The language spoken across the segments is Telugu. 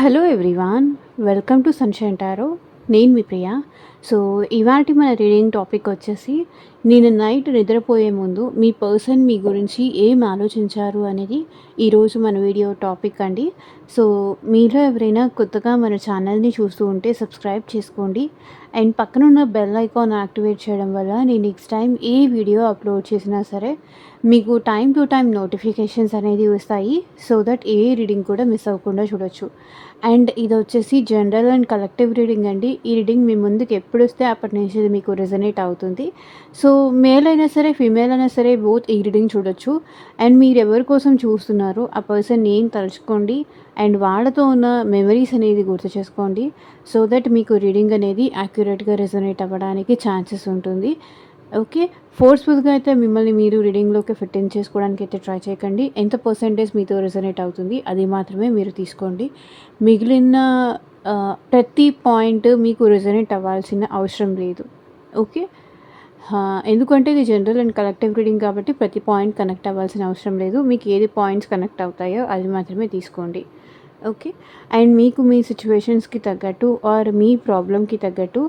Hello everyone, welcome to sunshine tarot. నేను మీ ప్రియ. సో, ఇవాల్టి మన రీడింగ్ టాపిక్ వచ్చేసి, నేను నైట్ నిద్రపోయే ముందు మీ పర్సన్ మీ గురించి ఏం ఆలోచించారు అనేది ఈరోజు మన వీడియో టాపిక్ అండి. సో, మీలో ఎవరైనా కొత్తగా మన ఛానల్‌ని చూస్తూ ఉంటే సబ్స్క్రైబ్ చేసుకోండి. అండ్ పక్కనున్న బెల్ ఐకాన్ యాక్టివేట్ చేయడం వల్ల నేను నెక్స్ట్ టైం ఏ వీడియో అప్లోడ్ చేసినా సరే మీకు టైమ్ టు టైమ్ నోటిఫికేషన్స్ అనేది వస్తాయి. సో దట్ ఏ రీడింగ్ కూడా మిస్ అవ్వకుండా చూడొచ్చు. అండ్ ఇది వచ్చేసి జనరల్ అండ్ కలెక్టివ్ రీడింగ్ అండి. ఈ రీడింగ్ మీ ముందుకు ఎప్పుడు వస్తే అప్పటి నుంచి ఇది మీకు రెజనేట్ అవుతుంది. సో మేల్ అయినా సరే, ఫీమేల్ అయినా సరే బోత్ ఈ రీడింగ్ చూడొచ్చు. అండ్ మీరు ఎవరి కోసం చూస్తున్నారో ఆ పర్సన్ నేమ్ తలుచుకోండి. అండ్ వాళ్ళతో ఉన్న మెమరీస్ అనేది గుర్తు చేసుకోండి. సో దట్ మీకు రీడింగ్ అనేది యాక్యురేట్గా రెజనేట్ అవ్వడానికి ఛాన్సెస్ ఉంటుంది. ఓకే. ఫోర్స్‌ఫుల్‌గా అయితే మిమ్మల్ని మీరు రీడింగ్‌లోకి ఫిట్ ఇన్ చేసుకోవడానికి అయితే ట్రై చేయకండి. ఎంత పర్సెంటేజ్ మీతో రెసొనేట్ అవుతుంది అది మాత్రమే మీరు తీసుకోండి. మిగిలిన ప్రతి పాయింట్ మీకు రెసొనేట్ అవ్వాల్సిన అవసరం లేదు. ఓకే. ఎందుకంటే ఇది జనరల్ అండ్ కలెక్టివ్ రీడింగ్ కాబట్టి ప్రతి పాయింట్ కనెక్ట్ అవ్వాల్సిన అవసరం లేదు. మీకు ఏది పాయింట్స్ కనెక్ట్ అవుతాయో అది మాత్రమే తీసుకోండి. ఓకే. అండ్ మీకు మీ సిచ్యువేషన్స్‌కి తగ్గట్టు ఆర్ మీ ప్రాబ్లమ్‌కి తగ్గట్టు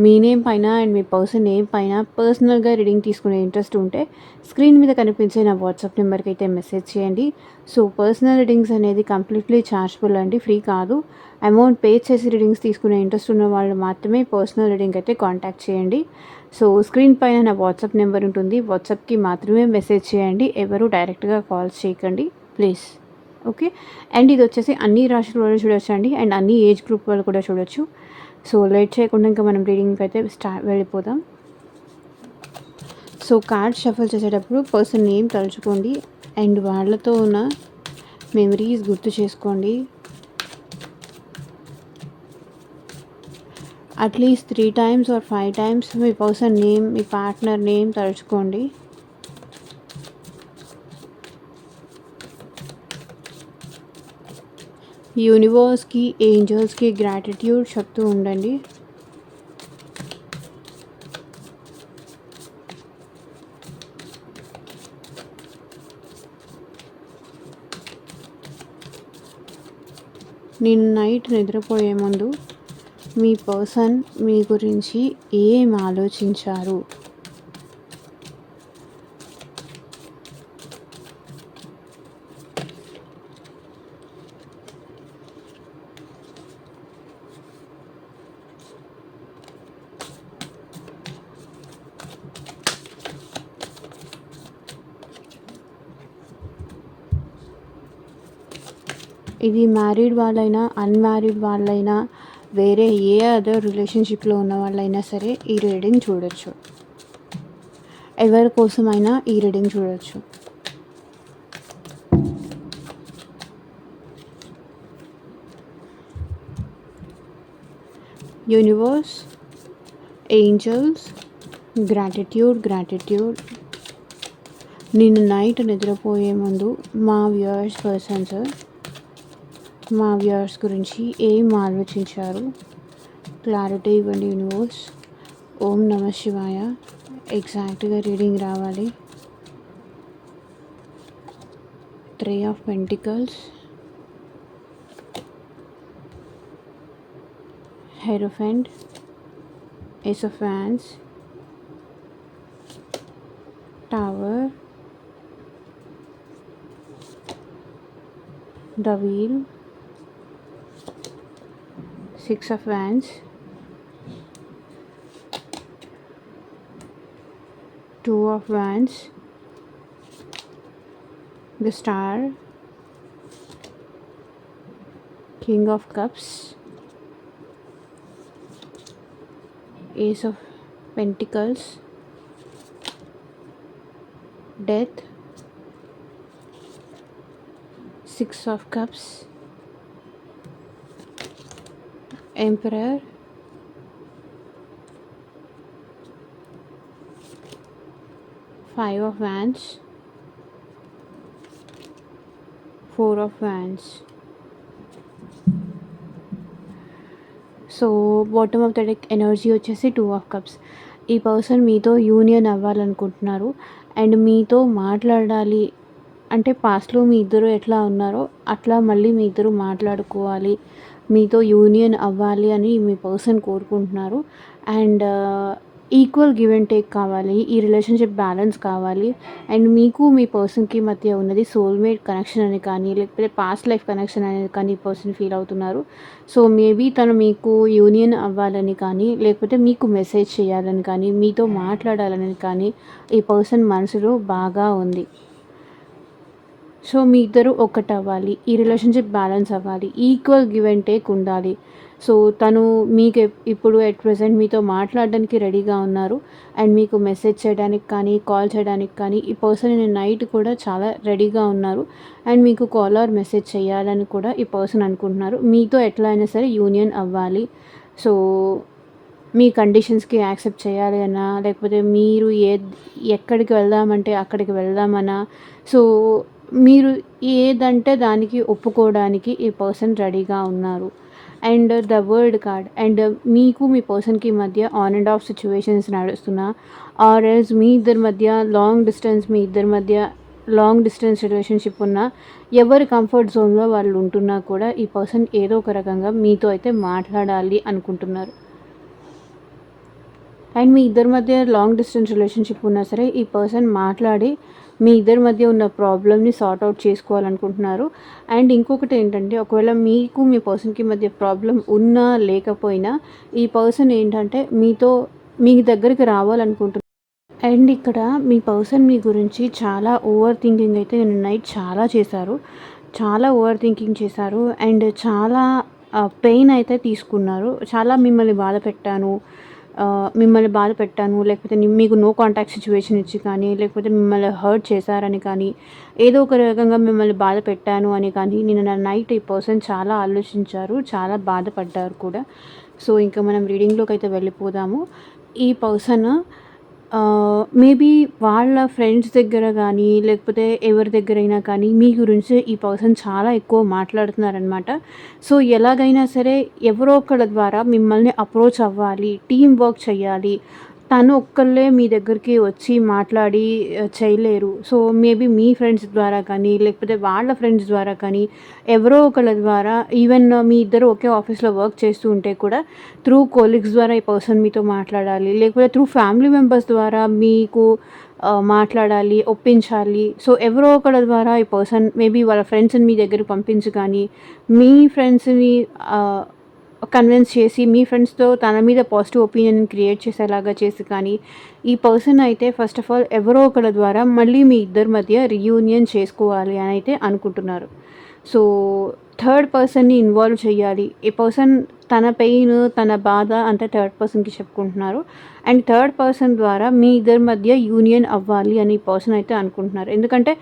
మీ నేమ్ పైన అండ్ మీ పర్సన్ నేమ్ పైన పర్సనల్‌గా రీడింగ్ తీసుకునే ఇంట్రెస్ట్ ఉంటే స్క్రీన్ మీద కనిపించే నా వాట్సాప్ నెంబర్‌కి అయితే మెసేజ్ చేయండి. సో, పర్సనల్ రీడింగ్స్ అనేది కంప్లీట్‌లీ చార్జబుల్ అండి, ఫ్రీ కాదు. అమౌంట్ పే చేసి రీడింగ్స్ తీసుకునే ఇంట్రెస్ట్ ఉన్న వాళ్ళు మాత్రమే పర్సనల్ రీడింగ్ అయితే కాంటాక్ట్ చేయండి. సో, స్క్రీన్ పైన నా వాట్సాప్ నెంబర్ ఉంటుంది. వాట్సాప్‌కి మాత్రమే మెసేజ్ చేయండి. ఎవరు డైరెక్ట్‌గా కాల్స్ చేయకండి ప్లీజ్. ఓకే. అండ్ ఇది వచ్చేసి అన్ని రాశుల వాళ్ళు చూడొచ్చండి. అండ్ అన్ని ఏజ్ గ్రూప్ వాళ్ళు కూడా చూడొచ్చు. సో, లేట్ చేయకుండా ఇంకా మనం రీడింగ్‌కి అయితే వెళ్ళిపోదాం. సో, కార్డ్ షఫల్ చేసేటప్పుడు పర్సన్ నేమ్ తలుచుకోండి. అండ్ వాళ్ళతో ఉన్న మెమరీస్ గుర్తు చేసుకోండి. అట్లీస్ట్ 3 టైమ్స్ ఆర్ 5 టైమ్స్ మీ పర్సన్ నేమ్, మీ పార్ట్నర్ నేమ్ తలుచుకోండి. యూనివర్స్‌కి, ఏంజెల్స్‌కి గ్రాటిట్యూడ్ చెప్తూ ఉండండి. నేను నైట్ నిద్రపోయే ముందు మీ పర్సన్ మీ గురించి ఏం ఆలోచించారు? ఇది మ్యారీడ్ వాళ్ళైనా, అన్‌మ్యారీడ్ వాళ్ళైనా, వేరే ఏ అదర్ రిలేషన్‌షిప్‌లో ఉన్న వాళ్ళైనా సరే ఈ రీడింగ్ చూడొచ్చు. ఎవరి కోసమైనా ఈ రీడింగ్ చూడొచ్చు. Universe, angels, gratitude. నిన్న నైట్ నిద్రపోయే ముందు మా వ్యూయర్స్ గురించి ఏం ఆలోచించారు? క్లారిటీ ఇవ్వండి యూనివర్స్. ఓం నమః శివాయ. ఎగ్జాక్ట్గా రీడింగ్ రావాలి. 3 of pentacles, hierophant, ace of wands, tower, the wheel, 6 of wands, 2 of wands, the star, king of cups, ace of pentacles, death, 6 of cups, emperor, 5 of wands, 4 of wands. So bottom of the deck energy వచ్చేసి 2 ఆఫ్ కప్స్. ఈ పర్సన్ మీతో యూనియన్ అవ్వాలనుకుంటున్నారు అండ్ మీతో మాట్లాడాలి అంటే పాస్ట్‌లో మీ ఇద్దరు ఎట్లా ఉన్నారో అట్లా మళ్ళీ మీ ఇద్దరు మాట్లాడుకోవాలి. మీతో యూనియన్ అవ్వాలి అని మీ పర్సన్ కోరుకుంటున్నారు. And equal give and take కావాలి. ఈ రిలేషన్‌షిప్ బ్యాలెన్స్ కావాలి. అండ్ మీకు మీ పర్సన్‌కి మధ్య ఉన్నది సోల్‌మేట్ కనెక్షన్ అని కానీ, లేకపోతే పాస్ట్ లైఫ్ కనెక్షన్ అనేది కానీ ఈ పర్సన్ ఫీల్ అవుతున్నారు. సో, మేబీ తను మీకు యూనియన్ అవ్వాలని కానీ, లేకపోతే మీకు మెసేజ్ చేయాలని కానీ, మీతో మాట్లాడాలని కానీ ఈ పర్సన్ మనసులో బాగా ఉంది. సో, మీ ఇద్దరు ఒక్కటవ్వాలి. ఈ రిలేషన్‌షిప్ బ్యాలెన్స్ అవ్వాలి. ఈక్వల్ గివ్ అండ్ టేక్ ఉండాలి. సో, తను మీకు ఇప్పుడు ఎట్ ప్రెజెంట్ మీతో మాట్లాడడానికి రెడీగా ఉన్నారు. అండ్ మీకు మెసేజ్ చేయడానికి కానీ, కాల్ చేయడానికి కానీ ఈ పర్సన్ నైట్ కూడా చాలా రెడీగా ఉన్నారు. అండ్ మీకు కాల్ ఆర్ మెసేజ్ చేయాలని కూడా ఈ పర్సన్ అనుకుంటున్నారు. మీతో ఎట్లా అయినా సరే యూనియన్ అవ్వాలి. సో, మీ కండిషన్స్‌కి యాక్సెప్ట్ చేయాలి అనా, లేకపోతే మీరు ఎక్కడికి వెళ్దామంటే అక్కడికి వెళ్దామనా, సో, మీరు ఏదంటే దానికి ఒప్పుకోవడానికి ఈ పర్సన్ రెడీగా ఉన్నారు. And the world card and మీకు మీ పర్సన్‌కి మధ్య ఆన్ అండ్ ఆఫ్ సిట్యుయేషన్స్ నడుస్తున్నా, ఆర్ ఎల్స్ మీ ఇద్దరి మధ్య మీ ఇద్దరి మధ్య లాంగ్ డిస్టెన్స్ రిలేషన్‌షిప్ ఉన్నా, ఎవరి కంఫర్ట్ జోన్‌లో వాళ్ళు ఉంటున్నా కూడా ఈ పర్సన్ ఏదో ఒక రకంగా మీతో అయితే మాట్లాడాలి అనుకుంటున్నారు. అండ్ మీ ఇద్దరి మధ్య లాంగ్ డిస్టెన్స్ రిలేషన్షిప్ ఉన్నా సరే ఈ పర్సన్ మాట్లాడి మీ ఇద్దరి మధ్య ఉన్న ప్రాబ్లమ్ని సార్ట్ అవుట్ చేసుకోవాలనుకుంటున్నారు. అండ్ ఇంకొకటి ఏంటంటే, ఒకవేళ మీకు మీ పర్సన్కి మధ్య ప్రాబ్లం ఉన్నా లేకపోయినా ఈ పర్సన్ ఏంటంటే మీ దగ్గరికి రావాలనుకుంటున్నారు. అండ్ ఇక్కడ మీ పర్సన్ మీ గురించి చాలా ఓవర్ థింకింగ్ అయితే నిన్న నైట్ చాలా చేశారు. చాలా ఓవర్ థింకింగ్ చేశారు. అండ్ చాలా పెయిన్ అయితే తీసుకున్నారు. చాలా మిమ్మల్ని బాధ పెట్టాను, లేకపోతే మీకు నో కాంటాక్ట్ సిచ్యువేషన్ ఇచ్చి కానీ, లేకపోతే మిమ్మల్ని హర్ట్ చేశారని కానీ, ఏదో ఒక రకంగా మిమ్మల్ని బాధ పెట్టాను అని కానీ నిన్న నైట్ ఈ పర్సన్ చాలా ఆలోచించారు. చాలా బాధపడ్డారు కూడా. సో, ఇంకా మనం రీడింగ్‌లోకి అయితే వెళ్ళిపోదాము. ఈ పర్సన్ మేబీ వాళ్ళ ఫ్రెండ్స్ దగ్గర గానీ, లేకపోతే ఎవరి దగ్గరైనా కానీ మీ గురించి ఈ పర్సన్ చాలా ఎక్కువ మాట్లాడుతున్నారనమాట. సో, ఎలాగైనా సరే ఎవరో ఒకళ్ళ ద్వారా మిమ్మల్ని అప్రోచ్ అవ్వాలి, టీమ్ వర్క్ చేయాలి. తను ఒక్కళ్ళే మీ దగ్గరికి వచ్చి మాట్లాడి చేయలేరు. సో, మేబీ మీ ఫ్రెండ్స్ ద్వారా కానీ, లేకపోతే వాళ్ళ ఫ్రెండ్స్ ద్వారా కానీ, ఎవరో ఒకళ్ళ ద్వారా ఈవెన్ మీ ఇద్దరు ఒకే ఆఫీస్‌లో వర్క్ చేస్తూ ఉంటే కూడా త్రూ కొలీగ్స్ ద్వారా ఈ పర్సన్ మీతో మాట్లాడాలి. లేకపోతే త్రూ ఫ్యామిలీ మెంబర్స్ ద్వారా మీకు మాట్లాడాలి, ఒప్పించాలి. సో, ఎవరో ఒకళ్ళ ద్వారా ఈ పర్సన్ మేబీ వాళ్ళ ఫ్రెండ్స్‌ని మీ దగ్గరికి పంపించి కానీ, మీ ఫ్రెండ్స్‌ని కన్విన్స్ చేసి మీ ఫ్రెండ్స్‌తో తన మీద పాజిటివ్ ఒపీనియన్ క్రియేట్ చేసేలాగా చేసి కానీ, ఈ పర్సన్ అయితే ఫస్ట్ ఆఫ్ ఆల్ ఎవరో ఒకళ్ళ ద్వారా మళ్ళీ మీ ఇద్దరి మధ్య రీయూనియన్ చేసుకోవాలి అని అయితే అనుకుంటున్నారు. సో, థర్డ్ పర్సన్‌ని ఇన్వాల్వ్ చేయాలి. ఈ పర్సన్ తన పెయిన్, తన బాధ అంతా థర్డ్ పర్సన్‌కి చెప్పుకుంటున్నారు. అండ్ థర్డ్ పర్సన్ ద్వారా మీ ఇద్దరి మధ్య యూనియన్ అవ్వాలి అని ఈ పర్సన్ అయితే అనుకుంటున్నారు. ఎందుకంటే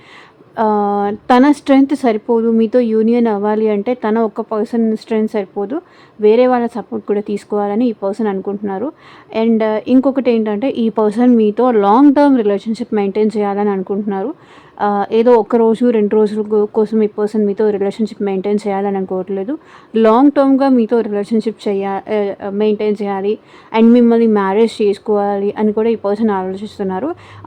తన స్ట్రెంగ్త్ సరిపోదు. మీతో యూనియన్ అవ్వాలి అంటే తన ఒక్క పర్సన్ స్ట్రెంగ్త్ సరిపోదు. వేరే వాళ్ళ సపోర్ట్ కూడా తీసుకోవాలని ఈ పర్సన్ అనుకుంటున్నారు. అండ్ ఇంకొకటి ఏంటంటే, ఈ పర్సన్ మీతో లాంగ్ టర్మ్ రిలేషన్షిప్ మెయింటైన్ చేయాలని అనుకుంటున్నారు. ఏదో ఒక రోజు 2 రోజుల కోసం ఈ పర్సన్ మీతో రిలేషన్షిప్ మెయింటైన్ చేయాలని అనుకోవట్లేదు. లాంగ్ టర్మ్‌గా మీతో రిలేషన్షిప్ మెయింటైన్ చేయాలి. అండ్ మిమ్మల్ని మ్యారేజ్ చేసుకోవాలి అని కూడా ఈ పర్సన్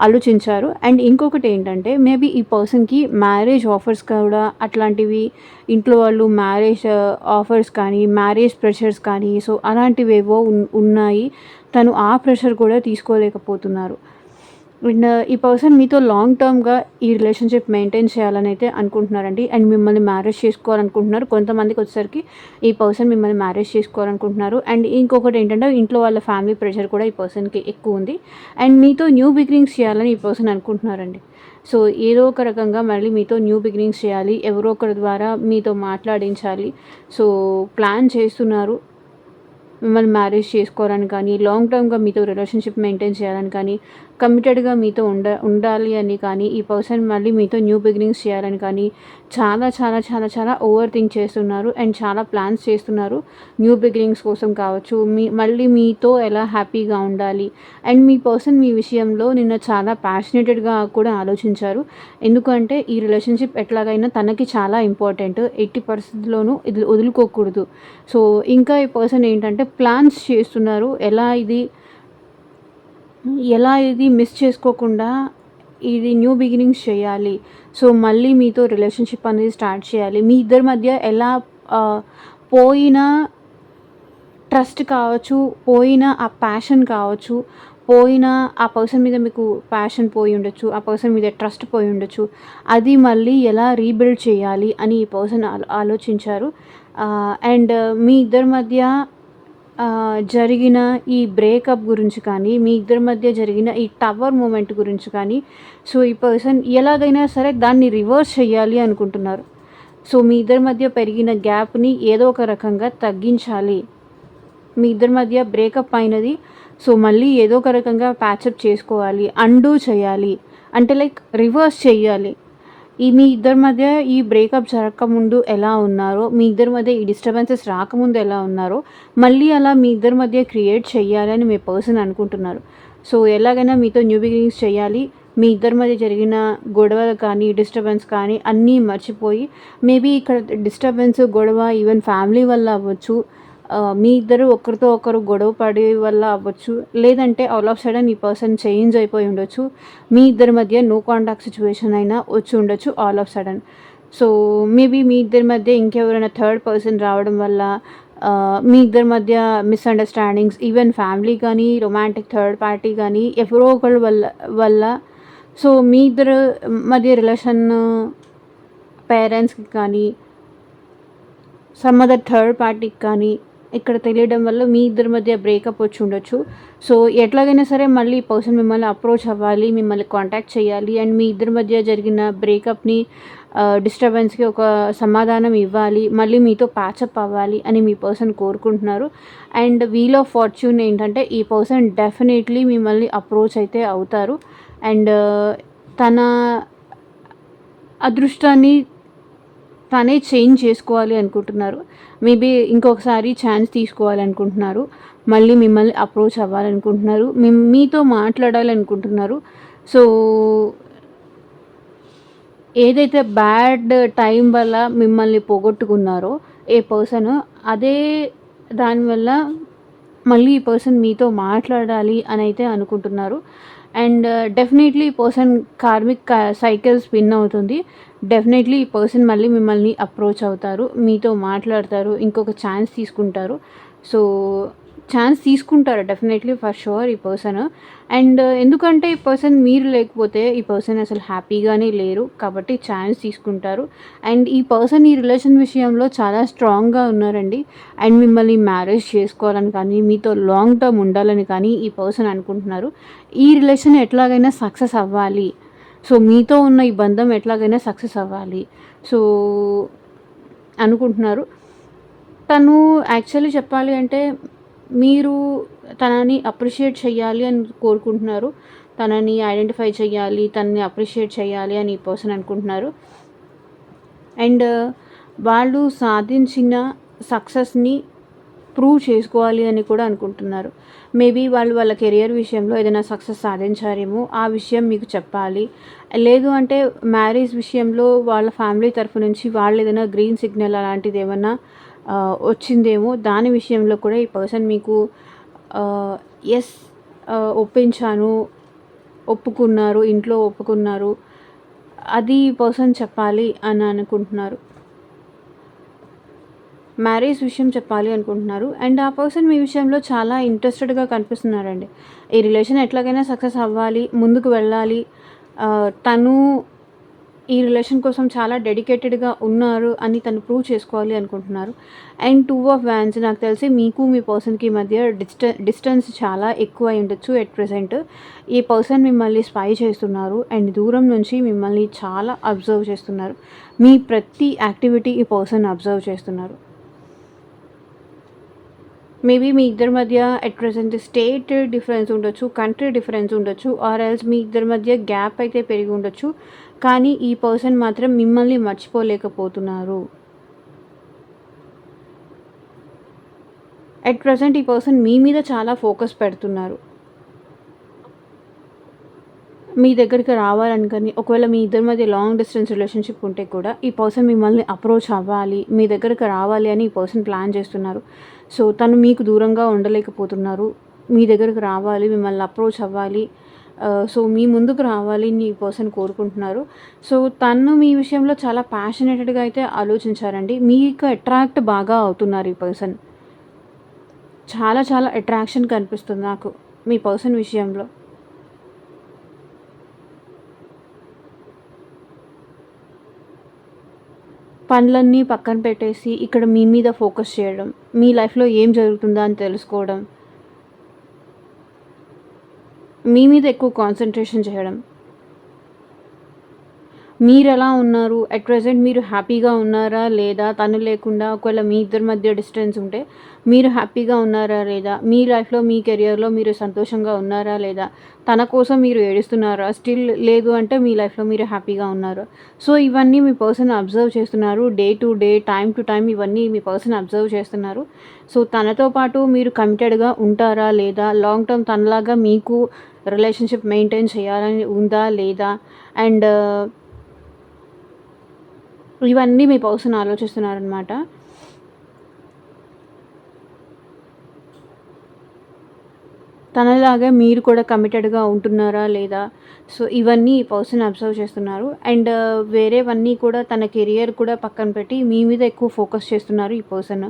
ఆలోచించారు. అండ్ ఇంకొకటి ఏంటంటే, మేబీ ఈ పర్సన్‌కి మ్యారేజ్ ఆఫర్స్ కూడా అట్లాంటివి ఇంట్లో వాళ్ళు మ్యారేజ్ ఆఫర్స్ కానీ, మ్యారేజ్ ప్రెషర్స్ కానీ, సో, అలాంటివేవో ఉన్నాయి. తను ఆ ప్రెషర్ కూడా తీసుకోలేకపోతున్నారు. అండ్ ఈ పర్సన్ మీతో లాంగ్ టర్మ్‌గా ఈ రిలేషన్‌షిప్ మెయింటైన్ చేయాలని అయితే అనుకుంటున్నారండి. అండ్ మిమ్మల్ని మ్యారేజ్ చేసుకోవాలనుకుంటున్నారు. కొంతమందికి వచ్చేసరికి ఈ పర్సన్ మిమ్మల్ని మ్యారేజ్ చేసుకోవాలనుకుంటున్నారు. అండ్ ఇంకొకటి ఏంటంటే, ఇంట్లో వాళ్ళ ఫ్యామిలీ ప్రెషర్ కూడా ఈ పర్సన్‌కి ఎక్కువ ఉంది. అండ్ మీతో న్యూ బిగినింగ్స్ చేయాలని ఈ పర్సన్ అనుకుంటున్నారండి. సో, ఏదో ఒక రకంగా మళ్ళీ మీతో న్యూ బిగినింగ్స్ చేయాలి. ఎవరో ఒకరి ద్వారా మీతో మాట్లాడించాలి. సో, ప్లాన్ చేస్తున్నారు. మిమ్మల్ని మ్యారేజ్ చేసుకోవాలని కానీ, లాంగ్ టర్మ్‌గా మీతో రిలేషన్షిప్ మెయింటైన్ చేయాలని కానీ, కమిటెడ్‌గా మీతో ఉండాలి అని కానీ, ఈ పర్సన్ మళ్ళీ మీతో న్యూ బిగినింగ్స్ చేయాలని కానీ, చాలా చాలా చాలా చాలా ఓవర్ థింక్ చేస్తున్నారు. అండ్ చాలా ప్లాన్స్ చేస్తున్నారు. న్యూ బిగినింగ్స్ కోసం కావచ్చు, మళ్ళీ మీతో ఎలా హ్యాపీగా ఉండాలి. అండ్ మీ పర్సన్ మీ విషయంలో నిన్న చాలా ప్యాషనేటెడ్‌గా కూడా ఆలోచించారు. ఎందుకంటే ఈ రిలేషన్షిప్ ఎట్లాగైనా తనకి చాలా ఇంపార్టెంట్. ఎట్టి పరిస్థితుల్లోనూ ఇది వదులుకోకూడదు. సో, ఇంకా ఈ పర్సన్ ఏంటంటే ప్లాన్స్ చేస్తున్నారు. ఎలా ఇది మిస్ చేసుకోకుండా ఇది న్యూ బిగినింగ్స్ చేయాలి. సో, మళ్ళీ మీతో రిలేషన్‌షిప్ అనేది స్టార్ట్ చేయాలి. మీ ఇద్దరి మధ్య ఎలా పోయిన ట్రస్ట్ కావచ్చు, పోయిన ఆ ప్యాషన్ కావచ్చు, పోయిన ఆ పర్సన్ మీద మీకు ప్యాషన్ పోయి ఉండొచ్చు, ఆ పర్సన్ మీద ట్రస్ట్ పోయి ఉండొచ్చు. అది మళ్ళీ ఎలా రీబిల్డ్ చేయాలి అని ఈ పర్సన్ ఆలోచించారు. అండ్ మీ ఇద్దరి మధ్య జరిగిన ఈ బ్రేకప్ గురించి కానీ, మీ ఇద్దరి మధ్య జరిగిన ఈ టవర్ మూమెంట్ గురించి కానీ, సో, ఈ పర్సన్ ఎలాగైనా సరే దాన్ని రివర్స్ చేయాలి అనుకుంటున్నారు. సో, మీ ఇద్దరి మధ్య పెరిగిన గ్యాప్‌ని ఏదో ఒక రకంగా తగ్గించాలి. మీ ఇద్దరి మధ్య బ్రేకప్ అయినది. సో, మళ్ళీ ఏదో ఒక రకంగా ప్యాచప్ చేసుకోవాలి. అన్‌డూ చేయాలి. అంటే లైక్ రివర్స్ చెయ్యాలి. మీ ఇద్దరి మధ్య ఈ బ్రేకప్ జరగకముందు ఎలా ఉన్నారో, మీ ఇద్దరి మధ్య ఈ డిస్టర్బెన్సెస్ రాకముందు ఎలా ఉన్నారో, మళ్ళీ అలా మీ ఇద్దరి మధ్య క్రియేట్ చెయ్యాలని మీ పర్సన్ అనుకుంటున్నారు. సో, ఎలాగైనా మీతో న్యూ బిగినింగ్స్ చేయాలి. మీ ఇద్దరి మధ్య జరిగిన గొడవలు కానీ, డిస్టర్బెన్స్ కానీ అన్నీ మర్చిపోయి, మేబీ ఇక్కడ డిస్టర్బెన్స్, గొడవ ఈవెన్ ఫ్యామిలీ వల్ల అవ్వచ్చు. మీ ఇద్దరు ఒకరితో ఒకరు గొడవ పడే వల్ల అవ్వచ్చు. లేదంటే ఆల్ ఆఫ్ సడన్ ఈ పర్సన్ చేంజ్ అయిపోయి ఉండొచ్చు. మీ ఇద్దరి మధ్య నో కాంటాక్ట్ సిచ్యువేషన్ అయినా వచ్చి ఉండొచ్చు all of sudden. So, maybe మీ ఇద్దరి మధ్య ఇంకెవరైనా థర్డ్ పర్సన్ రావడం వల్ల మీ ఇద్దరి మధ్య మిస్‌అండర్‌స్టాండింగ్స్, ఈవెన్ ఫ్యామిలీ కానీ, రొమాంటిక్ థర్డ్ పార్టీ కానీ ఎవరో ఒకళ్ళ వల్ల సో, మీ ఇద్దరు మధ్య రిలేషన్ పేరెంట్స్‌కి కానీ, సమ్ అదర్ థర్డ్ పార్టీకి కానీ ఇక్కడ తెలియడం వల్ల మీ ఇద్దరి మధ్య బ్రేకప్ వచ్చి ఉండొచ్చు. సో, ఎట్లాగైనా సరే మళ్ళీ ఈ పర్సన్ మిమ్మల్ని అప్రోచ్ అవ్వాలి, మిమ్మల్ని కాంటాక్ట్ చేయాలి అండ్ మీ ఇద్దరి మధ్య జరిగిన బ్రేకప్‌ని డిస్టర్బెన్స్‌కి ఒక సమాధానం ఇవ్వాలి. మళ్ళీ మీతో ప్యాచప్ అవ్వాలి అని మీ పర్సన్ కోరుకుంటున్నారు. అండ్ వీల్ ఆఫ్ ఫార్చ్యూన్ ఏంటంటే ఈ పర్సన్ డెఫినెట్‌లీ మిమ్మల్ని అప్రోచ్ అయితే అవుతారు. అండ్ తన అదృష్టాన్ని తనే చేంజ్ చేసుకోవాలి అనుకుంటున్నారు. మేబీ ఇంకొకసారి ఛాన్స్ తీసుకోవాలనుకుంటున్నారు. మళ్ళీ మిమ్మల్ని అప్రోచ్ అవ్వాలనుకుంటున్నారు. మీతో మాట్లాడాలనుకుంటున్నారు. సో, ఏదైతే బ్యాడ్ టైం వల్ల మిమ్మల్ని పోగొట్టుకున్నారో ఏ పర్సన్, అదే దానివల్ల మళ్ళీ ఈ పర్సన్ మీతో మాట్లాడాలి అని అయితే అనుకుంటున్నారు. అండ్ డెఫినెట్లీ ఈ పర్సన్ కార్మిక్ సైకిల్ స్పిన్ అవుతుంది. డెఫినెట్లీ ఈ పర్సన్ మళ్ళీ మిమ్మల్ని అప్రోచ్ అవుతారు, మీతో మాట్లాడతారు, ఇంకొక ఛాన్స్ తీసుకుంటారు. సో, ఛాన్స్ తీసుకుంటారు డెఫినెట్లీ ఫర్ షూర్ ఈ పర్సన్. అండ్ ఎందుకంటే ఈ పర్సన్ మీరు లేకపోతే ఈ పర్సన్ అసలు హ్యాపీగానే లేరు. కాబట్టి ఛాన్స్ తీసుకుంటారు. అండ్ ఈ పర్సన్ ఈ రిలేషన్ విషయంలో చాలా స్ట్రాంగ్గా ఉన్నారండి. అండ్ మిమ్మల్ని మ్యారేజ్ చేసుకోవాలని కానీ, మీతో లాంగ్ టర్మ్ ఉండాలని కానీ ఈ పర్సన్ అనుకుంటున్నారు. ఈ రిలేషన్ ఎట్లాగైనా సక్సెస్ అవ్వాలి. సో, మీతో ఉన్న ఈ బంధం ఎట్లాగైనా సక్సెస్ అవ్వాలి. సో, అనుకుంటున్నారు. తను యాక్చువల్లీ చెప్పాలి అంటే మీరు తనని అప్రిషియేట్ చేయాలి అని కోరుకుంటున్నారు. తనని ఐడెంటిఫై చేయాలి, తనని అప్రిషియేట్ చేయాలి అని ఈ పర్సన్ అనుకుంటున్నారు. అండ్ వాళ్ళు సాధించిన సక్సెస్‌ని ప్రూవ్ చేసుకోవాలి అని కూడా అనుకుంటున్నారు. మేబీ వాళ్ళ కెరియర్ విషయంలో ఏదైనా సక్సెస్ సాధించారేమో ఆ విషయం మీకు చెప్పాలి. లేదు అంటే మ్యారేజ్ విషయంలో వాళ్ళ ఫ్యామిలీ తరఫు నుంచి వాళ్ళు ఏదైనా గ్రీన్ సిగ్నల్ అలాంటిది ఏమన్నా వచ్చిందేమో దాని విషయంలో కూడా ఈ పర్సన్ మీకు ఎస్ ఒప్పించాను, ఒప్పుకున్నారు, ఇంట్లో ఒప్పుకున్నారు, అది ఈ పర్సన్ చెప్పాలి అని అనుకుంటున్నారు. మ్యారేజ్ విషయం చెప్పాలి అనుకుంటున్నారు. అండ్ ఆ పర్సన్ మీ విషయంలో చాలా ఇంట్రెస్టెడ్గా కనిపిస్తున్నారండి. ఈ రిలేషన్ ఎట్లాగైనా సక్సెస్ అవ్వాలి, ముందుకు వెళ్ళాలి. తను ఈ రిలేషన్ కోసం చాలా డెడికేటెడ్గా ఉన్నారు అని తను ప్రూవ్ చేసుకోవాలి అనుకుంటున్నారు. అండ్ 2 ఆఫ్ వ్యాన్స్ నాకు తెలిసి మీకు మీ పర్సన్కి మధ్య డిస్టెన్స్ చాలా ఎక్కువ అయి ఉండొచ్చు ఎట్ ప్రెజెంట్. ఈ పర్సన్ మిమ్మల్ని స్పై చేస్తున్నారు అండ్ దూరం నుంచి మిమ్మల్ని చాలా అబ్జర్వ్ చేస్తున్నారు. మీ ప్రతి యాక్టివిటీ ఈ పర్సన్ అబ్జర్వ్ చేస్తున్నారు. మేబీ మీ ఇద్దరి మధ్య ఎట్ ప్రెజెంట్ స్టేట్ డిఫరెన్స్ ఉండొచ్చు, కంట్రీ డిఫరెన్స్ ఉండొచ్చు, ఆర్ ఎల్స్ మీ ఇద్దరి మధ్య గ్యాప్ అయితే పెరిగి ఉండొచ్చు. కానీ ఈ పర్సన్ మాత్రం మిమ్మల్ని మర్చిపోలేకపోతున్నారు. ఎట్ ప్రెజెంట్ ఈ పర్సన్ మీ మీద చాలా ఫోకస్ పెడుతున్నారు. మీ దగ్గరికి రావాలనుకని ఒకవేళ మీ ఇద్దరి మధ్య లాంగ్ డిస్టెన్స్ రిలేషన్షిప్ ఉంటే కూడా ఈ పర్సన్ మిమ్మల్ని అప్రోచ్ అవ్వాలి, మీ దగ్గరికి రావాలి అని ఈ పర్సన్ ప్లాన్ చేస్తున్నారు. సో, తను మీకు దూరంగా ఉండలేకపోతున్నారు. మీ దగ్గరికి రావాలి, మిమ్మల్ని అప్రోచ్ అవ్వాలి, సో, మీ ముందుకు రావాలని ఈ పర్సన్ కోరుకుంటున్నారు. సో, తను మీ విషయంలో చాలా ప్యాషనేటెడ్‌గా అయితే ఆలోచించారండి. మీకు అట్రాక్ట్ బాగా అవుతున్నారు ఈ పర్సన్. చాలా చాలా అట్రాక్షన్ కనిపిస్తుంది నాకు మీ పర్సన్ విషయంలో. పనులన్నీ పక్కన పెట్టేసి ఇక్కడ మీ మీద ఫోకస్ చేయడం. మీ లైఫ్‌లో ఏం జరుగుతుందా అని తెలుసుకోవడం. మీ మీద ఎక్కువ కాన్సంట్రేషన్ చేయడం. మీరెలా ఉన్నారు? అట్ ప్రెజెంట్ మీరు హ్యాపీగా ఉన్నారా? లేదా? తను లేకుండా ఒకవేళ మీ ఇద్దరి మధ్య డిస్టెన్స్ ఉంటే, మీరు హ్యాపీగా ఉన్నారా? లేదా? మీ లైఫ్‌లో, మీ కెరియర్‌లో మీరు సంతోషంగా ఉన్నారా? లేదా? తన కోసం మీరు ఏడుస్తున్నారా? స్టిల్ లేదు అంటే మీ లైఫ్‌లో మీరు హ్యాపీగా ఉన్నారు. సో, ఇవన్నీ మీ పర్సన్ అబ్జర్వ్ చేస్తున్నారు. Day to day, time to time ఇవన్నీ మీ పర్సన్ అబ్జర్వ్ చేస్తున్నారు. సో, తనతో పాటు మీరు కమిటెడ్‌గా ఉంటారా? లేదా? లాంగ్ టర్మ్ తనలాగా మీకు రిలేషన్‌షిప్ మెయింటైన్ చేయాలని ఉందా? లేదా? అండ్ ఇవన్నీ మీ పర్సన్ ఆలోచిస్తున్నారనమాట. తనలాగా మీరు కూడా కమిటెడ్‌గా ఉంటున్నారా? లేదా? సో, ఇవన్నీ ఈ పర్సన్ అబ్జర్వ్ చేస్తున్నారు. అండ్ వేరేవన్నీ కూడా తన కెరియర్ కూడా పక్కన పెట్టి మీ మీద ఎక్కువ ఫోకస్ చేస్తున్నారు ఈ పర్సన్.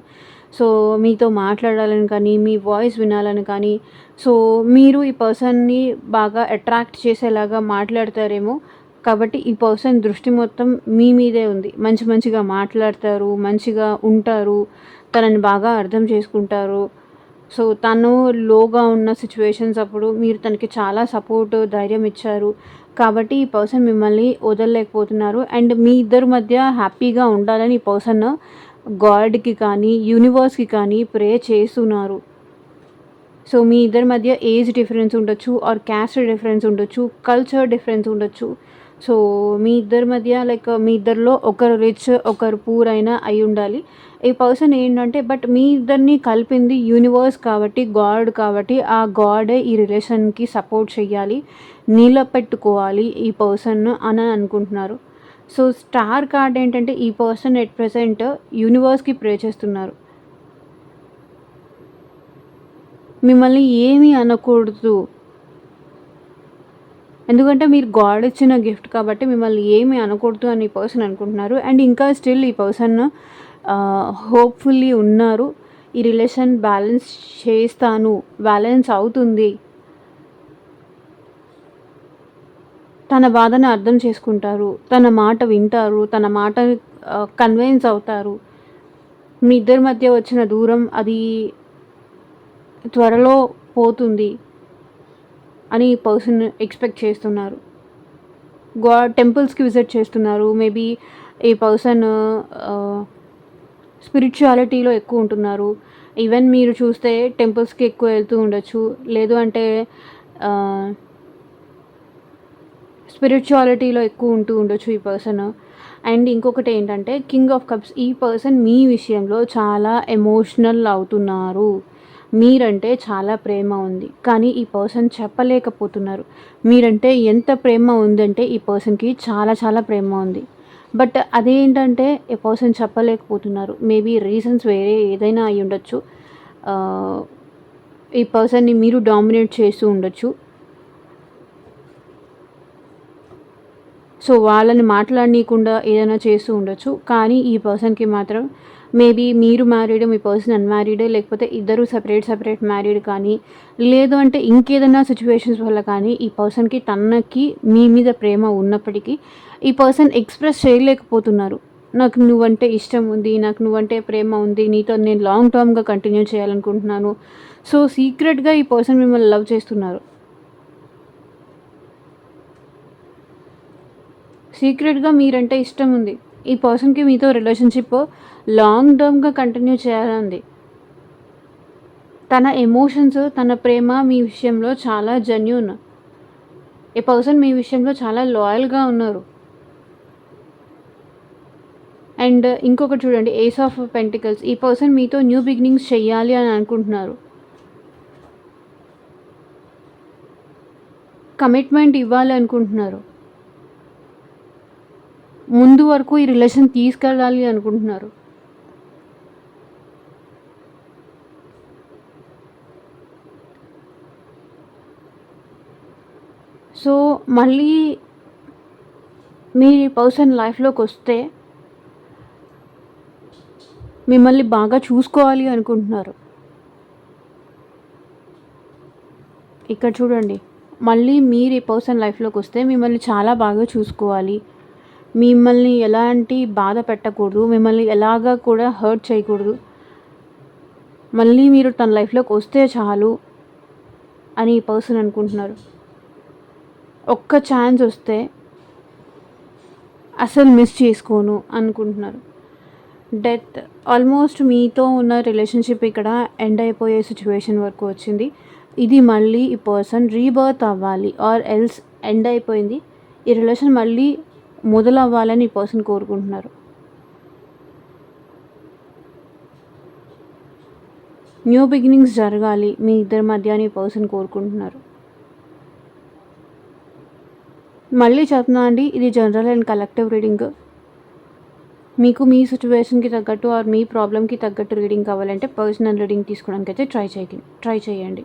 సో, మీతో మాట్లాడాలని కానీ, మీ వాయిస్ వినాలని కానీ, సో, మీరు ఈ పర్సన్‌ని బాగా అట్రాక్ట్ చేసేలాగా మాట్లాడతారేమో. కాబట్టి ఈ పర్సన్ దృష్టి మొత్తం మీ మీదే ఉంది. మంచి మంచిగా మాట్లాడతారు, మంచిగా ఉంటారు, తనని బాగా అర్థం చేసుకుంటారు. సో, తను లోగా ఉన్న సిట్యుయేషన్స్ అప్పుడు మీరు తనకి చాలా సపోర్ట్, ధైర్యం ఇచ్చారు. కాబట్టి ఈ పర్సన్ మిమ్మల్ని వదలలేకపోతున్నారు. అండ్ మీ ఇద్దరి మధ్య హ్యాపీగా ఉండాలని ఈ పర్సన్ గాడ్‌కి కానీ, యూనివర్స్‌కి కానీ ప్రే చేస్తున్నారు. సో, మీ ఇద్దరి మధ్య ఏజ్ డిఫరెన్స్ ఉండొచ్చు, ఆర్ క్యాస్ట్ డిఫరెన్స్ ఉండొచ్చు, కల్చర్ డిఫరెన్స్ ఉండొచ్చు. సో, మీ ఇద్దరి మధ్య లైక్ మీ ఇద్దరిలో ఒకరు రిచ్, ఒకరు పూర్ అయినా అయ్యుండాలి. ఈ పర్సన్ ఏంటంటే బట్ మీ ఇద్దరిని కలిపింది యూనివర్స్ కాబట్టి, గాడ్ కాబట్టి, ఆ గాడే ఈ రిలేషన్‌కి సపోర్ట్ చెయ్యాలి, నిలబెట్టుకోవాలి ఈ పర్సన్‌ను అని అనుకుంటున్నారు. సో, స్టార్ కార్డ్ ఏంటంటే ఈ పర్సన్ ఎట్ ప్రెజెంట్ యూనివర్స్‌కి ప్రే చేస్తున్నారు. మిమ్మల్ని ఏమీ అనకూడదు. ఎందుకంటే మీరు గాడ్ ఇచ్చిన గిఫ్ట్ కాబట్టి మిమ్మల్ని ఏమి అనకూడదు అని ఈ పర్సన్ అనుకుంటున్నారు. అండ్ ఇంకా స్టిల్ ఈ పర్సన్ హోప్‌ఫుల్లీ ఉన్నారు. ఈ రిలేషన్ బ్యాలెన్స్ చేస్తాను, బ్యాలెన్స్ అవుతుంది. తన బాధను అర్థం చేసుకుంటారు. తన మాట వింటారు. తన మాట కన్విన్స్ అవుతారు. మీ ఇద్దరి మధ్య వచ్చిన దూరం అది త్వరలో పోతుంది అని ఈ పర్సన్ ఎక్స్‌పెక్ట్ చేస్తున్నారు. టెంపుల్స్‌కి విజిట్ చేస్తున్నారు. మేబీ ఈ పర్సన్ స్పిరిచువాలిటీలో ఎక్కువ ఉంటున్నారు. ఈవెన్ మీరు చూస్తే టెంపుల్స్‌కి ఎక్కువ వెళ్తూ ఉండొచ్చు. లేదు అంటే ఆహ్, స్పిరిచువాలిటీలో ఎక్కువ ఉంటూ ఉండొచ్చు ఈ పర్సన్. అండ్ ఇంకొకటి ఏంటంటే కింగ్ ఆఫ్ కప్స్ ఈ పర్సన్ మీ విషయంలో చాలా ఎమోషనల్ అవుతున్నారు. మీరంటే చాలా ప్రేమ ఉంది. కానీ ఈ పర్సన్ చెప్పలేకపోతున్నారు. మీరంటే ఎంత ప్రేమ ఉందంటే ఈ పర్సన్‌కి చాలా చాలా ప్రేమ ఉంది. బట్ అదేంటంటే ఈ పర్సన్ చెప్పలేకపోతున్నారు. మేబీ రీజన్స్ వేరే ఏదైనా అయ్యుండొచ్చు. ఆహ్, ఈ పర్సన్‌ని మీరు డామినేట్ చేస్తూ ఉండొచ్చు. సో, వాళ్ళని మాట్లాడనీయకుండా ఏదైనా చేస్తూ ఉండొచ్చు. కానీ ఈ పర్సన్‌కి మాత్రం మేబీ మీరు మ్యారీడ్, మీ పర్సన్ అన్‌మ్యారీడ్ లేకపోతే ఇద్దరు సెపరేట్ మ్యారీడ్ కానీ, లేదు అంటే ఇంకేదైనా సిట్యుయేషన్స్ వల్ల కానీ ఈ పర్సన్‌కి తనకి మీ మీద ప్రేమ ఉన్నప్పటికీ ఈ పర్సన్ ఎక్స్‌ప్రెస్ చేయలేకపోతున్నారు. నాకు నువ్వంటే ఇష్టం ఉంది. నాకు నువ్వంటే ప్రేమ ఉంది. నీతో నేను లాంగ్ టర్మ్‌గా కంటిన్యూ చేయాలనుకుంటున్నాను. సో, సీక్రెట్‌గా ఈ పర్సన్ మిమ్మల్ని లవ్ చేస్తున్నారు. సీక్రెట్‌గా మీరంటే ఇష్టం ఉంది. ఈ పర్సన్‌కి మీతో రిలేషన్‌షిప్ లాంగ్ టర్మ్‌గా కంటిన్యూ చేయాలని. తన ఎమోషన్స్, తన ప్రేమ మీ విషయంలో చాలా జెన్యూన్. ఈ పర్సన్ మీ విషయంలో చాలా లాయల్‌గా ఉన్నారు. అండ్ ఇంకొకటి చూడండి ఏస్ ఆఫ్ పెంటికల్స్ ఈ పర్సన్ మీతో న్యూ బిగినింగ్స్ చెయ్యాలి అని అనుకుంటున్నారు. కమిట్మెంట్ ఇవ్వాలి అనుకుంటున్నారు. ముందు వరకు ఈ రిలేషన్ తీసుకెళ్ళాలి అనుకుంటున్నారు. సో మళ్ళీ మీ పర్సన్ లైఫ్లోకి వస్తే మిమ్మల్ని బాగా చూసుకోవాలి అనుకుంటున్నారు. ఇక్కడ చూడండి, మళ్ళీ మీరు ఈ పర్సన్ లైఫ్లోకి వస్తే మిమ్మల్ని చాలా బాగా చూసుకోవాలి, మిమ్మల్ని ఎలాంటి బాధ పెట్టకూడదు, మిమ్మల్ని ఎలాగా కూడా హర్ట్ చేయకూడదు, మళ్ళీ మీరు తన లైఫ్లోకి వస్తే చాలు అని ఈ పర్సన్ అనుకుంటున్నారు. ఒక్క ఛాన్స్ వస్తే అసలు మిస్ చేసుకోను అనుకుంటున్నారు. డెత్ ఆల్మోస్ట్ మీతో ఉన్న రిలేషన్షిప్ ఇక్కడ ఎండ్ అయిపోయే సిచ్యువేషన్ వరకు వచ్చింది. ఇది మళ్ళీ ఈ పర్సన్ రీబర్త్ అవ్వాలి ఆర్ ఎల్స్ ఎండ్ అయిపోయింది, ఈ రిలేషన్ మళ్ళీ మొదలవ్వాలని ఈ పర్సన్ కోరుకుంటున్నారు. న్యూ బిగినింగ్స్ జరగాలి మీ ఇద్దరి మధ్య అని ఈ పర్సన్ కోరుకుంటున్నారు. మళ్ళీ చెప్తున్నా అండి, ఇది జనరల్ అండ్ కలెక్టివ్ రీడింగ్. మీకు మీ సిచ్యువేషన్కి తగ్గట్టు ఆర్ మీ ప్రాబ్లమ్కి తగ్గట్టు రీడింగ్ కావాలంటే పర్సనల్ రీడింగ్ తీసుకోవడానికి అయితే ట్రై చేయండి.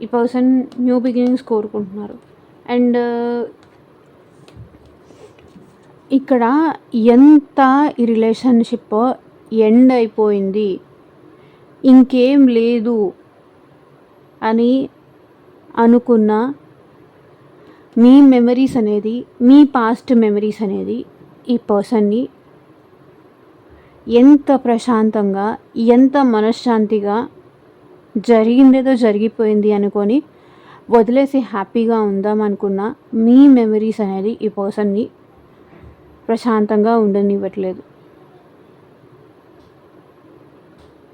ఈ పర్సన్ న్యూ బిగినింగ్స్ కోరుకుంటున్నారు. అండ్ ఇక్కడ ఎంత ఈ రిలేషన్షిప్ ఎండ్ అయిపోయింది, ఇంకేం లేదు అని అనుకున్న మీ మెమరీస్ అనేది, మీ పాస్ట్ మెమరీస్ అనేది ఈ పర్సన్ని ఎంత ప్రశాంతంగా, ఎంత మనశ్శాంతిగా జరిగిందేదో జరిగిపోయింది అనుకొని వదిలేసి హ్యాపీగా ఉందాం అనుకున్న మీ మెమరీస్ అనేది ఈ పర్సన్ని ప్రశాంతంగా ఉండనివ్వట్లేదు.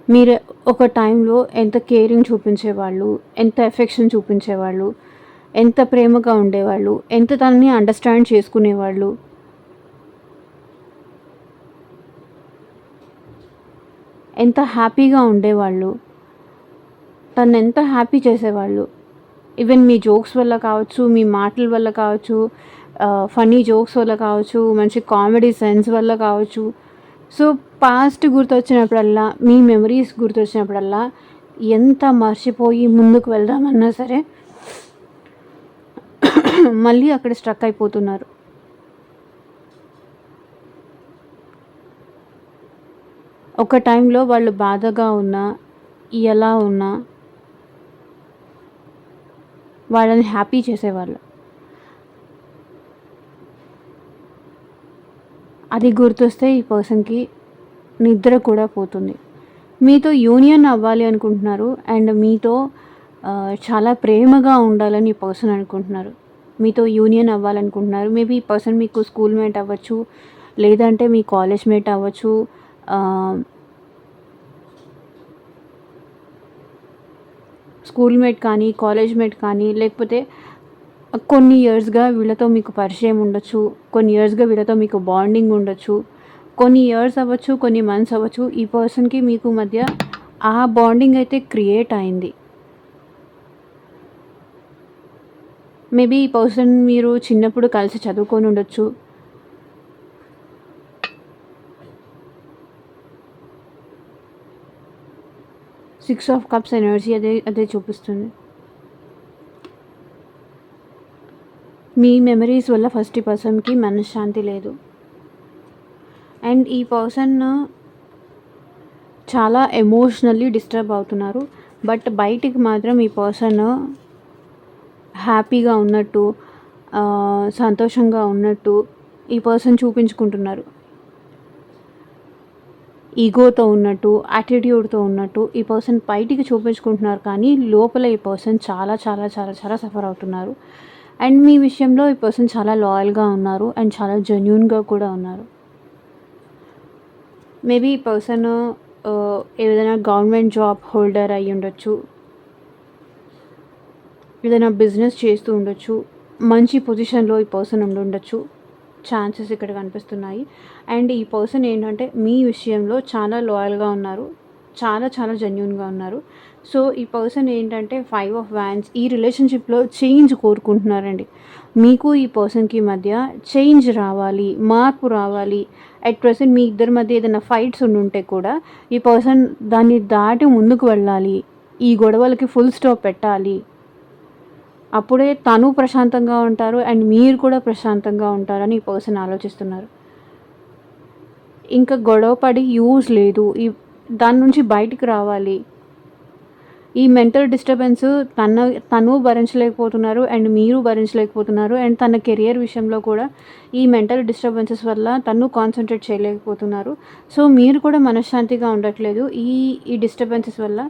మీరు ఒక టైంలో ఎంత కేరింగ్ చూపించేవాళ్ళు, ఎంత ఎఫెక్షన్ చూపించేవాళ్ళు, ఎంత ప్రేమగా ఉండేవాళ్ళు, ఎంత తనని అండర్స్టాండ్ చేసుకునేవాళ్ళు, ఎంత హ్యాపీగా ఉండేవాళ్ళు, తను ఎంత హ్యాపీ చేసేవాళ్ళు. ఈవెన్ మీ జోక్స్ వల్ల కావచ్చు, మీ మాటల వల్ల కావచ్చు, ఫన్నీ జోక్స్ వల్ల కావచ్చు, మంచి కామెడీ సెన్స్ వల్ల కావచ్చు. సో పాస్ట్ గుర్తొచ్చినప్పుడల్లా, మీ మెమరీస్ గుర్తొచ్చినప్పుడల్లా ఎంత మర్చిపోయి ముందుకు వెళ్దామన్నా సరే మళ్ళీ అక్కడ స్ట్రక్ అయిపోతున్నారు. ఒక టైంలో వాళ్ళు బాధగా ఉన్నా, ఎలా ఉన్నా వాళ్ళని హ్యాపీ చేసేవాళ్ళు. అది గుర్తొస్తే ఈ పర్సన్కి నిద్ర కూడా పోతుంది. మీతో యూనియన్ అవ్వాలి అనుకుంటున్నారు అండ్ మీతో చాలా ప్రేమగా ఉండాలని ఈ పర్సన్ అనుకుంటున్నారు. మీతో యూనియన్ అవ్వాలనుకుంటున్నారు. మేబీ ఈ పర్సన్ మీకు స్కూల్ మేట్ అవ్వచ్చు, లేదంటే మీ కాలేజ్ మేట్ అవ్వచ్చు, స్కూల్ మేట్ కానీ, కాలేజ్ మేట్ కానీ, లేకపోతే కొన్ని ఇయర్స్గా వీళ్ళతో మీకు పరిచయం ఉండొచ్చు, కొన్ని ఇయర్స్గా వీళ్ళతో మీకు బాండింగ్ ఉండొచ్చు, కొన్ని ఇయర్స్ అవ్వచ్చు, కొన్ని మంత్స్ అవ్వచ్చు. ఈ పర్సన్కి మీకు మధ్య ఆ బాండింగ్ అయితే క్రియేట్ అయింది. మేబీ ఈ పర్సన్ మీరు చిన్నప్పుడు కలిసి చదువుకొని ఉండొచ్చు, సిక్స్ ఆఫ్ కప్స్ ఎనర్జీ అదే చూపిస్తుంది. మీ మెమరీస్ వల్ల ఫస్ట్ ఈ పర్సన్కి మనశ్శాంతి లేదు. అండ్ ఈ పర్సన్ చాలా ఎమోషనల్లీ డిస్టర్బ్ అవుతున్నారు. బట్ బయటికి మాత్రం ఈ పర్సన్ హ్యాపీగా ఉన్నట్టు, సంతోషంగా ఉన్నట్టు ఈ పర్సన్ చూపించుకుంటున్నారు. ఈగోతో ఉన్నట్టు, యాటిట్యూడ్తో ఉన్నట్టు ఈ పర్సన్ బయటికి చూపించుకుంటున్నారు, కానీ లోపల ఈ పర్సన్ చాలా చాలా చాలా చాలా సఫర్ అవుతున్నారు. అండ్ మీ విషయంలో ఈ పర్సన్ చాలా లాయల్గా ఉన్నారు అండ్ చాలా జెన్యూన్గా కూడా ఉన్నారు. మేబీ ఈ పర్సన్ ఏదైనా గవర్నమెంట్ జాబ్ హోల్డర్ అయి ఉండొచ్చు, ఏదైనా బిజినెస్ చేస్తూ ఉండొచ్చు, మంచి పొజిషన్లో ఈ పర్సన్ ఉండొచ్చు. ఛాన్సెస్ ఇక్కడ కనిపిస్తున్నాయి. అండ్ ఈ పర్సన్ ఏంటంటే మీ విషయంలో చాలా లాయల్గా ఉన్నారు, చాలా చాలా జెన్యూన్గా ఉన్నారు. సో ఈ పర్సన్ ఏంటంటే 5 ఆఫ్ వ్యాండ్స్ ఈ రిలేషన్షిప్లో చేంజ్ కోరుకుంటున్నారండి. మీకు ఈ పర్సన్కి మధ్య చేంజ్ రావాలి, మార్పు రావాలి. అట్ ప్రెసెంట్ మీ ఇద్దరి మధ్య ఏదైనా ఫైట్స్ ఉండుంటే కూడా ఈ పర్సన్ దాన్ని దాటి ముందుకు వెళ్ళాలి, ఈ గొడవలకి ఫుల్ స్టాప్ పెట్టాలి, అప్పుడే తను ప్రశాంతంగా ఉంటారు అండ్ మీరు కూడా ప్రశాంతంగా ఉంటారని ఈ పర్సన్ ఆలోచిస్తున్నారు. ఇంకా గొడవ పడి యూజ్ లేదు. దాని నుంచి బయటికి రావాలి. ఈ మెంటల్ డిస్టర్బెన్స్ తను భరించలేకపోతున్నారు అండ్ మీరు భరించలేకపోతున్నారు. అండ్ తన కెరియర్ విషయంలో కూడా ఈ మెంటల్ డిస్టర్బెన్సెస్ వల్ల తను కాన్సంట్రేట్ చేయలేకపోతున్నారు. సో మీరు కూడా మనశ్శాంతిగా ఉండట్లేదు ఈ డిస్టర్బెన్సెస్ వల్ల.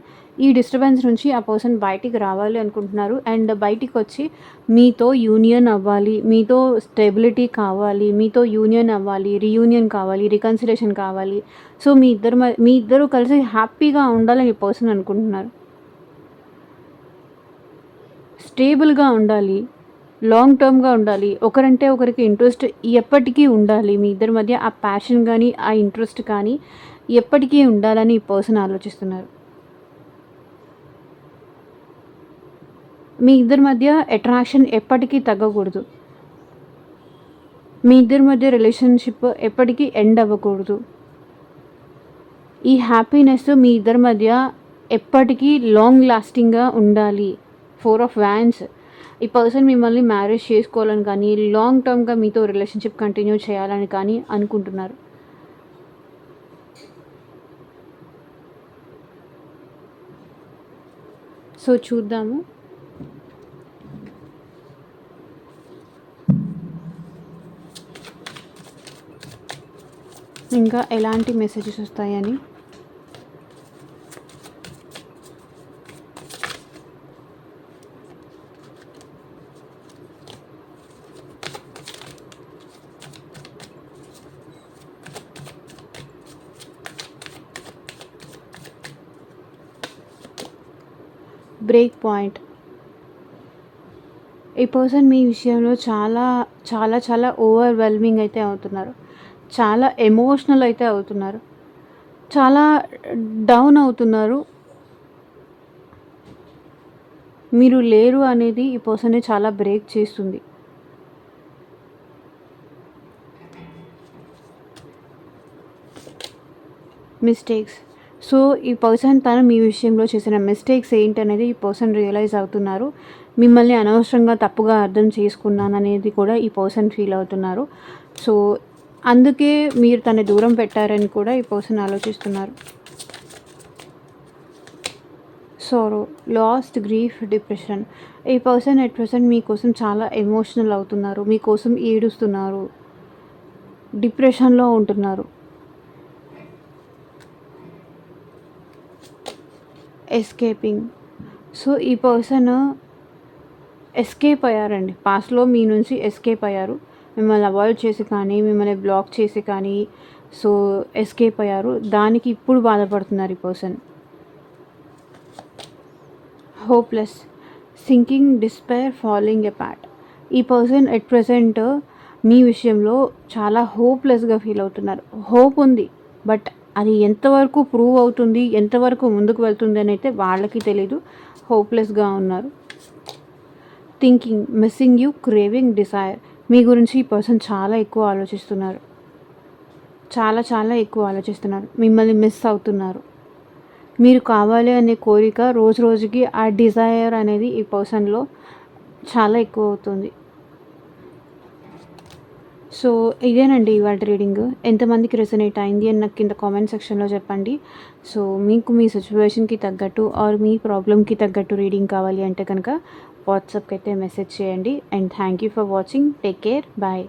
ఈ డిస్టర్బెన్స్ నుంచి ఆ పర్సన్ బయటికి రావాలి అనుకుంటున్నారు అండ్ బయటికి వచ్చి మీతో యూనియన్ అవ్వాలి, మీతో స్టెబిలిటీ కావాలి, మీతో యూనియన్ అవ్వాలి, రీయూనియన్ కావాలి, రికన్సిలేషన్ కావాలి. సో మీ ఇద్దరు కలిసి హ్యాపీగా ఉండాలని ఈ పర్సన్ అనుకుంటున్నారు. స్టేబుల్గా ఉండాలి, లాంగ్ టర్మ్గా ఉండాలి, ఒకరంటే ఒకరికి ఇంట్రెస్ట్ ఎప్పటికీ ఉండాలి. మీ ఇద్దరి మధ్య ఆ ప్యాషన్ కానీ ఆ ఇంట్రెస్ట్ కానీ ఎప్పటికీ ఉండాలని ఈ పర్సన్ ఆలోచిస్తున్నారు. మీ ఇద్దరి మధ్య అట్రాక్షన్ ఎప్పటికీ తగ్గకూడదు. మీ ఇద్దరి మధ్య రిలేషన్షిప్ ఎప్పటికీ ఎండ్ అవ్వకూడదు. ఈ హ్యాపీనెస్ మీ ఇద్దరి మధ్య ఎప్పటికీ లాంగ్ లాస్టింగ్గా ఉండాలి. 4 ఆఫ్ వ్యాండ్స్. ఈ పర్సన్ మిమ్మల్ని మ్యారేజ్ చేసుకోవాలని కానీ లాంగ్ టర్మ్గా మీతో రిలేషన్షిప్ కంటిన్యూ చేయాలని కానీ అనుకుంటున్నారు. సో చూద్దాము ఇంకా ఎలాంటి మెసేజెస్ వస్తాయని. Break point. ఈ పర్సన్ మీ విషయంలో చాలా చాలా చాలా ఓవర్వెల్మింగ్ అయితే అవుతున్నారు. చాలా ఎమోషనల్ అయితే అవుతున్నారు. చాలా డౌన్ అవుతున్నారు. మీరు లేరు అనేది ఈ పర్సన్ని చాలా బ్రేక్ చేస్తుంది. మిస్టేక్స్. సో ఈ పర్సన్ తను మీ విషయంలో చేసిన మిస్టేక్స్ ఏంటనేది ఈ పర్సన్ రియలైజ్ అవుతున్నారు. మిమ్మల్ని అనవసరంగా తప్పుగా అర్థం చేసుకున్నాననేది కూడా ఈ పర్సన్ ఫీల్ అవుతున్నారు. సో అందుకే మీరు తన దూరం పెట్టారని కూడా ఈ పర్సన్ ఆలోచిస్తున్నారు. సారో, లాస్ట్, గ్రీఫ్, డిప్రెషన్. ఈ పర్సన్ ఎట్ ప్రెసెంట్ మీకోసం చాలా ఎమోషనల్ అవుతున్నారు, మీకోసం ఏడుస్తున్నారు, డిప్రెషన్లో ఉంటున్నారు. ఎస్కేపింగ్. సో ఈ పర్సన్ ఎస్కేప్ అయ్యారండి. పాస్ట్లో మీ నుంచి ఎస్కేప్ అయ్యారు. మిమ్మల్ని అవాయిడ్ చేసి కానీ మిమ్మల్ని బ్లాక్ చేసి కానీ సో ఎస్కేప్ అయ్యారు. దానికి ఇప్పుడు బాధపడుతున్నారు ఈ person. Hopeless, sinking, despair, following apart. ఈ పర్సన్ ఎట్ ప్రెసెంట్ మీ విషయంలో చాలా హోప్లెస్గా ఫీల్ అవుతున్నారు. హోప్ ఉంది, బట్ అది ఎంతవరకు ప్రూవ్ అవుతుంది, ఎంతవరకు ముందుకు వెళ్తుంది అని అయితే వాళ్ళకి తెలీదు. హోప్లెస్గా ఉన్నారు. Thinking, missing you, craving, desire. మీ గురించి ఈ పర్సన్ చాలా ఎక్కువ ఆలోచిస్తున్నారు. చాలా చాలా ఎక్కువ ఆలోచిస్తున్నారు. మిమ్మల్ని మిస్ అవుతున్నారు. మీరు కావాలి అనే కోరిక రోజు రోజుకి ఆ డిజైర్ అనేది ఈ పర్సన్లో చాలా ఎక్కువ అవుతుంది. సో ఇదేనండి ఇవాళ రీడింగ్. ఎంతమందికి రెసనేట్ అయింది అని నాకు కింద కామెంట్ సెక్షన్లో చెప్పండి. సో మీకు మీ సిచ్యువేషన్కి తగ్గట్టు ఆర్ మీ ప్రాబ్లమ్కి తగ్గట్టు రీడింగ్ కావాలి అంటే కనుక వాట్సాప్కి అయితే మెసేజ్ చేయండి. And thank you for watching. Take care. Bye.